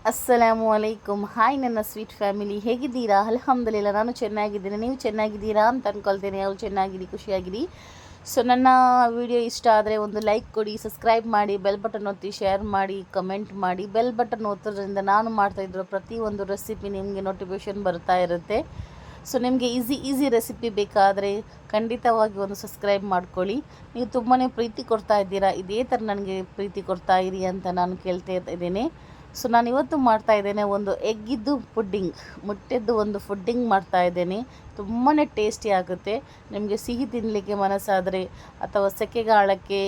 ಅಸ್ಸಲಾಮು ಅಲೈಕುಮ್. Hi ನನ್ನ sweet family, ಹೇಗಿದ್ದೀರಾ? ಅಲ್ಹಮ್ದುಲಿಲ್ಲ, ನಾನು ಚೆನ್ನಾಗಿದ್ದೀನಿ. ನೀವು ಚೆನ್ನಾಗಿದ್ದೀರಾ ಅಂತ ಅಂದ್ಕೊಳ್ತೇನೆ. ಅವ್ರು ಚೆನ್ನಾಗಿರಿ, ಖುಷಿಯಾಗಿರಿ. ಸೊ ನನ್ನ ವಿಡಿಯೋ ಇಷ್ಟ ಆದರೆ ಒಂದು ಲೈಕ್ ಕೊಡಿ, ಸಬ್ಸ್ಕ್ರೈಬ್ ಮಾಡಿ, ಬೆಲ್ ಬಟನ್ ಒತ್ತಿ, ಶೇರ್ ಮಾಡಿ, ಕಮೆಂಟ್ ಮಾಡಿ. ಬೆಲ್ ಬಟನ್ ಒತ್ತೋದ್ರಿಂದ ನಾನು ಮಾಡ್ತಾಯಿರೋ ಪ್ರತಿಯೊಂದು ರೆಸಿಪಿ ನಿಮಗೆ ನೋಟಿಫಿಕೇಷನ್ ಬರ್ತಾ ಇರುತ್ತೆ. ಸೊ ನಿಮಗೆ ಈಸಿ ರೆಸಿಪಿ ಬೇಕಾದರೆ ಖಂಡಿತವಾಗಿ ಒಂದು ಸಬ್ಸ್ಕ್ರೈಬ್ ಮಾಡ್ಕೊಳ್ಳಿ. ನೀವು ತುಂಬಾ ಪ್ರೀತಿ ಕೊಡ್ತಾ ಇದ್ದೀರಾ, ಇದೇ ಥರ ನನಗೆ ಪ್ರೀತಿ ಕೊಡ್ತಾ ಇರಿ ಅಂತ ನಾನು ಕೇಳ್ತಾ ಇದ್ದೇನೆ. ಸೊ ನಾನು ಇವತ್ತು ಮಾಡ್ತಾಯಿದ್ದೇನೆ ಒಂದು ಎಗ್ಗಿದ್ದು ಪುಡ್ಡಿಂಗ್, ಮುಟ್ಟೆದ್ದು ಒಂದು ಫುಡ್ಡಿಂಗ್ ಮಾಡ್ತಾಯಿದ್ದೇನೆ. ತುಂಬಾ ಟೇಸ್ಟಿ ಆಗುತ್ತೆ. ನಿಮಗೆ ಸಿಹಿ ತಿನ್ನಲಿಕ್ಕೆ ಮನಸ್ಸಾದರೆ ಅಥವಾ ಸೆಕೆಗಾಲಕ್ಕೆ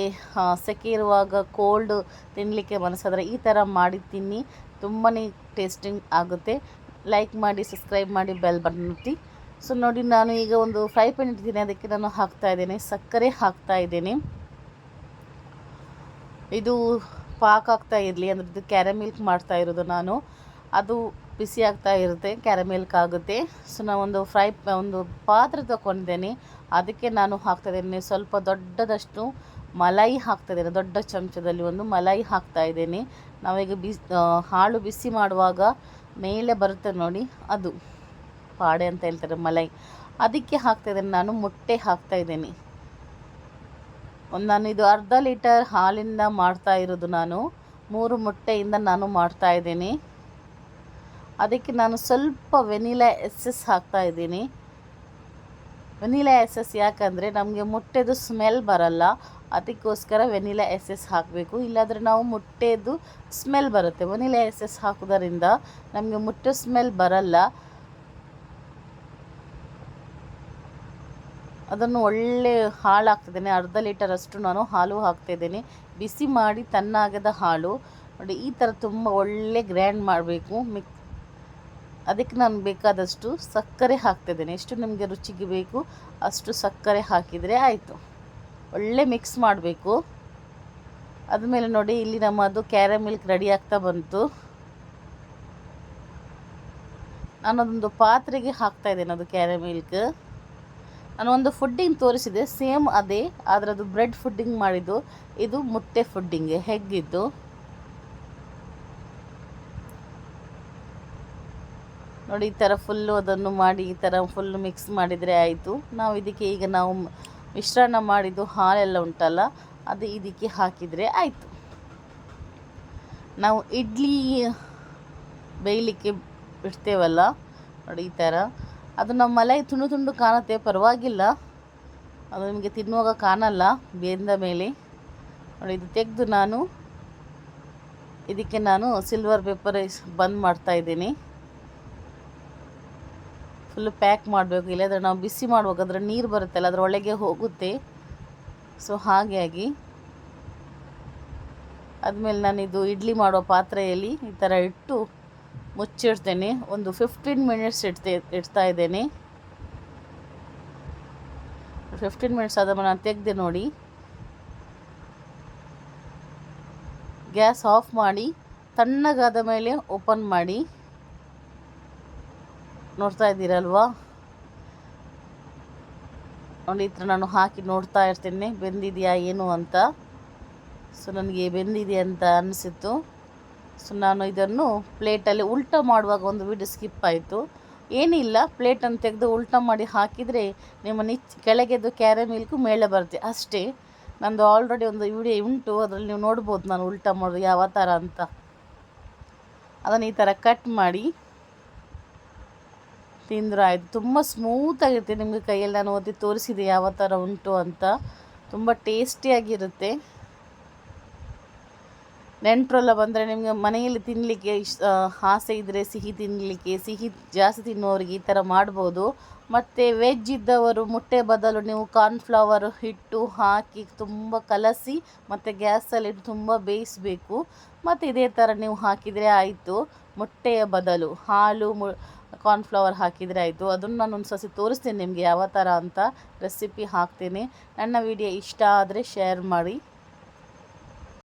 ಸೆಕೆ ಇರುವಾಗ ಕೋಲ್ಡ್ ತಿನ್ನಲಿಕ್ಕೆ ಮನಸ್ಸಾದರೆ ಈ ಥರ ಮಾಡಿ ತಿನ್ನಿ, ತುಂಬಾ ಟೇಸ್ಟಿಂಗ್ ಆಗುತ್ತೆ. ಲೈಕ್ ಮಾಡಿ, ಸಬ್ಸ್ಕ್ರೈಬ್ ಮಾಡಿ, ಬೆಲ್ ಬಟನ್ ಒತ್ತಿ. ಸೊ ನೋಡಿ, ನಾನು ಈಗ ಒಂದು ಫ್ರೈ ಪ್ಯಾನ್ ಇಟ್ಟಿದ್ದೀನಿ, ಅದಕ್ಕೆ ನಾನು ಹಾಕ್ತಾಯಿದ್ದೇನೆ ಸಕ್ಕರೆ ಹಾಕ್ತಾಯಿದ್ದೇನೆ. ಇದು ಪಾಕ್ ಆಗ್ತಾ ಇರಲಿ ಅಂದರೆ ಇದು ಕ್ಯಾರಮಿಲ್ಕ್ ಮಾಡ್ತಾ ಇರೋದು ನಾನು, ಅದು ಬಿಸಿ ಆಗ್ತಾ ಇರುತ್ತೆ, ಕ್ಯಾರಮಿಲ್ಕ್ ಆಗುತ್ತೆ. ಸೊ ನಾನು ಒಂದು ಪಾತ್ರೆ ತೊಗೊಂಡಿದ್ದೇನೆ, ಅದಕ್ಕೆ ನಾನು ಹಾಕ್ತಾಯಿದ್ದೇನೆ ಸ್ವಲ್ಪ ದೊಡ್ಡದಷ್ಟು ಮಲೈ ಹಾಕ್ತಾಯಿದ್ದೇನೆ. ದೊಡ್ಡ ಚಮಚದಲ್ಲಿ ಒಂದು ಮಲೈ ಹಾಕ್ತಾಯಿದ್ದೇನೆ. ನಾವೀಗ ಹಾಲು ಬಿಸಿ ಮಾಡುವಾಗ ಮೇಲೆ ಬರುತ್ತೆ ನೋಡಿ, ಅದು ಪಾಡೆ ಅಂತ ಹೇಳ್ತಾರೆ, ಮಲೈ. ಅದಕ್ಕೆ ಹಾಕ್ತಾಯಿದ್ದೇನೆ ನಾನು ಮೊಟ್ಟೆ ಹಾಕ್ತಾಯಿದ್ದೇನೆ. ನಾನು ಇದು ಅರ್ಧ ಲೀಟರ್ ಹಾಲಿಂದ ಮಾಡ್ತಾ ಇರೋದು. ನಾನು 3 ಮೊಟ್ಟೆಯಿಂದ ನಾನು ಮಾಡ್ತಾಯಿದ್ದೀನಿ. ಅದಕ್ಕೆ ನಾನು ಸ್ವಲ್ಪ ವೆನಿಲಾ ಎಸೆನ್ಸ್ ಹಾಕ್ತಾಯಿದ್ದೀನಿ. ವೆನಿಲಾ ಎಸೆನ್ಸ್ ಯಾಕಂದರೆ ನಮಗೆ ಮೊಟ್ಟೆದು ಸ್ಮೆಲ್ ಬರಲ್ಲ, ಅದಕ್ಕೋಸ್ಕರ ವೆನಿಲಾ ಎಸೆನ್ಸ್ ಹಾಕಬೇಕು. ಇಲ್ಲಾಂದರೆ ನಾವು ಮೊಟ್ಟೆದು ಸ್ಮೆಲ್ ಬರುತ್ತೆ. ವೆನಿಲಾ ಎಸೆನ್ಸ್ ಹಾಕೋದರಿಂದ ನಮಗೆ ಮೊಟ್ಟೆ ಸ್ಮೆಲ್ ಬರಲ್ಲ. ಅದನ್ನು ಒಳ್ಳೆ ಹಾಲು ಹಾಕ್ತಿದ್ದೇನೆ. ಅರ್ಧ ಲೀಟರ್ ಅಷ್ಟು ನಾನು ಹಾಲು ಹಾಕ್ತಾಯಿದ್ದೇನೆ. ಬಿಸಿ ಮಾಡಿ ತಣ್ಣಗಾದ ಹಾಲು ನೋಡಿ, ಈ ಥರ ತುಂಬ ಒಳ್ಳೆ ಗ್ರ್ಯಾಂಡ್ ಮಾಡಬೇಕು. ಅದಕ್ಕೆ ನಾನು ಬೇಕಾದಷ್ಟು ಸಕ್ಕರೆ ಹಾಕ್ತಾಯಿದ್ದೇನೆ. ಎಷ್ಟು ನಿಮಗೆ ರುಚಿಗೆ ಬೇಕು ಅಷ್ಟು ಸಕ್ಕರೆ ಹಾಕಿದರೆ ಆಯಿತು. ಒಳ್ಳೆ ಮಿಕ್ಸ್ ಮಾಡಬೇಕು. ಆದಮೇಲೆ ನೋಡಿ, ಇಲ್ಲಿ ನಮ್ಮದು ಕ್ಯಾರಮಿಲ್ಕ್ ರೆಡಿ ಆಗ್ತಾ ಬಂತು. ನಾನದೊಂದು ಪಾತ್ರೆಗೆ ಹಾಕ್ತಾಯಿದ್ದೇನೆ. ಅದು ಕ್ಯಾರಮಿಲ್ಕ್ ನಾನು ಒಂದು ಫುಡ್ಡಿಂಗ್ ತೋರಿಸಿದೆ, ಸೇಮ್ ಅದೇ, ಆದರೆ ಅದು ಬ್ರೆಡ್ ಫುಡ್ಡಿಂಗ್ ಮಾಡಿದ್ದು, ಇದು ಮೊಟ್ಟೆ ಫುಡ್ಡಿಂಗ್ ಹೆಗ್ಗಿದ್ದು. ನೋಡಿ, ಈ ಥರ ಫುಲ್ಲು ಅದನ್ನು ಮಾಡಿ ಈ ಥರ ಫುಲ್ಲು ಮಿಕ್ಸ್ ಮಾಡಿದರೆ ಆಯಿತು. ನಾವು ಇದಕ್ಕೆ ಈಗ ನಾವು ಮಿಶ್ರಣ ಮಾಡಿದ್ದು ಹಾಲೆಲ್ಲ ಉಂಟಲ್ಲ, ಅದು ಇದಕ್ಕೆ ಹಾಕಿದರೆ ಆಯಿತು. ನಾವು ಇಡ್ಲಿ ಬೇಯಲಿಕ್ಕೆ ಬಿಡ್ತೇವಲ್ಲ ನೋಡಿ, ಈ ಥರ ಅದು ನಮ್ಮ ಮಲೈ ತುಂಡು ತುಂಡು ಕಾಣುತ್ತೆ, ಪರವಾಗಿಲ್ಲ, ಅದು ನಿಮಗೆ ತಿನ್ನುವಾಗ ಕಾಣಲ್ಲ ಬೆಂದ ಮೇಲೆ. ನೋಡಿ, ಇದು ತೆಗೆದು ನಾನು ಇದಕ್ಕೆ ಸಿಲ್ವರ್ ಪೇಪರ್ ಬಂದ್ ಮಾಡ್ತಾಯಿದ್ದೀನಿ. ಫುಲ್ಲು ಪ್ಯಾಕ್ ಮಾಡಬೇಕು, ಇಲ್ಲಾಂದರೆ ನಾವು ಬಿಸಿ ಮಾಡುವಾಗ ಅದರ ನೀರು ಬರುತ್ತಲ್ಲ ಅದರೊಳಗೆ ಹೋಗುತ್ತೆ. ಸೊ ಹಾಗಾಗಿ ಆದಮೇಲೆ ನಾನಿದು ಇಡ್ಲಿ ಮಾಡೋ ಪಾತ್ರೆಯಲ್ಲಿ ಈ ಥರ ಇಟ್ಟು ಮುಚ್ಚಿಡ್ತೇನೆ. ಒಂದು 15 ಮಿನಿಟ್ಸ್ ಇಡ್ತಾ ಇದ್ದೇನೆ. 15 ಮಿನಿಟ್ಸ್ ಆದಮೇಲೆ ನಾನು ತೆಗೆದೆ ನೋಡಿ, ಗ್ಯಾಸ್ ಆಫ್ ಮಾಡಿ ತಣ್ಣಗಾದ ಮೇಲೆ ಓಪನ್ ಮಾಡಿ ನೋಡ್ತಾ ಇದ್ದೀರಲ್ವಾ. ನೋಡಿ, ಈ ಥರ ನಾನು ಹಾಕಿ ನೋಡ್ತಾ ಇರ್ತೇನೆ ಬೆಂದಿದೆಯಾ ಏನು ಅಂತ. ಸೊ ನನಗೆ ಬೆಂದಿದೆ ಅಂತ ಅನಿಸಿತ್ತು. ಸೊ ನಾನು ಇದನ್ನು ಪ್ಲೇಟಲ್ಲಿ ಉಲ್ಟಾ ಮಾಡುವಾಗ ಒಂದು ವಿಡಿಯೋ ಸ್ಕಿಪ್ ಆಯಿತು. ಏನಿಲ್ಲ, ಪ್ಲೇಟನ್ನು ತೆಗೆದು ಉಲ್ಟಾ ಮಾಡಿ ಹಾಕಿದರೆ ನಿಮ್ಮ ಕೆಳಗೆದು ಕ್ಯಾರಮಿಲ್ಕು ಮೇಲೆ ಬರುತ್ತೆ ಅಷ್ಟೇ. ನಂದು ಆಲ್ರೆಡಿ ಒಂದು ವಿಡಿಯೋ ಉಂಟು, ಅದರಲ್ಲಿ ನೀವು ನೋಡ್ಬೋದು ನಾನು ಉಲ್ಟಾ ಮಾಡೋದು ಯಾವ ಥರ ಅಂತ. ಅದನ್ನು ಈ ಥರ ಕಟ್ ಮಾಡಿ ತಿಂದರೆ ಆಯಿತು. ತುಂಬ ಸ್ಮೂತಾಗಿರುತ್ತೆ. ನಿಮಗೆ ಕೈಯಲ್ಲಿ ನಾನು ಒತ್ತಿ ತೋರಿಸಿದೆ ಯಾವ ಥರ ಉಂಟು ಅಂತ. ತುಂಬ ಟೇಸ್ಟಿಯಾಗಿರುತ್ತೆ. ನೆಂಟರೆಲ್ಲ ಬಂದರೆ ನಿಮಗೆ ಮನೆಯಲ್ಲಿ ತಿನ್ನಲಿಕ್ಕೆ ಆಸೆ ಇದ್ದರೆ ಸಿಹಿ ತಿನ್ನಲಿಕ್ಕೆ, ಸಿಹಿ ಜಾಸ್ತಿ ತಿನ್ನುವವರಿಗೆ ಈ ಥರ ಮಾಡ್ಬೋದು. ಮತ್ತು ವೆಜ್ ಇದ್ದವರು ಮೊಟ್ಟೆ ಬದಲು ನೀವು ಕಾರ್ನ್ಫ್ಲವರ್ ಹಿಟ್ಟು ಹಾಕಿ ತುಂಬ ಕಲಸಿ ಮತ್ತು ಗ್ಯಾಸಲ್ಲಿಟ್ಟು ತುಂಬ ಬೇಯಿಸಬೇಕು. ಮತ್ತು ಇದೇ ಥರ ನೀವು ಹಾಕಿದರೆ ಆಯಿತು. ಮೊಟ್ಟೆಯ ಬದಲು ಹಾಲು ಕಾರ್ನ್ಫ್ಲವರ್ ಹಾಕಿದರೆ ಆಯಿತು. ಅದನ್ನು ನಾನು ಒಂದು ಸತಿ ತೋರಿಸ್ತೇನೆ ನಿಮಗೆ ಯಾವ ಥರ ಅಂತ, ರೆಸಿಪಿ ಹಾಕ್ತೇನೆ. ನನ್ನ ವಿಡಿಯೋ ಇಷ್ಟ ಆದರೆ ಶೇರ್ ಮಾಡಿ.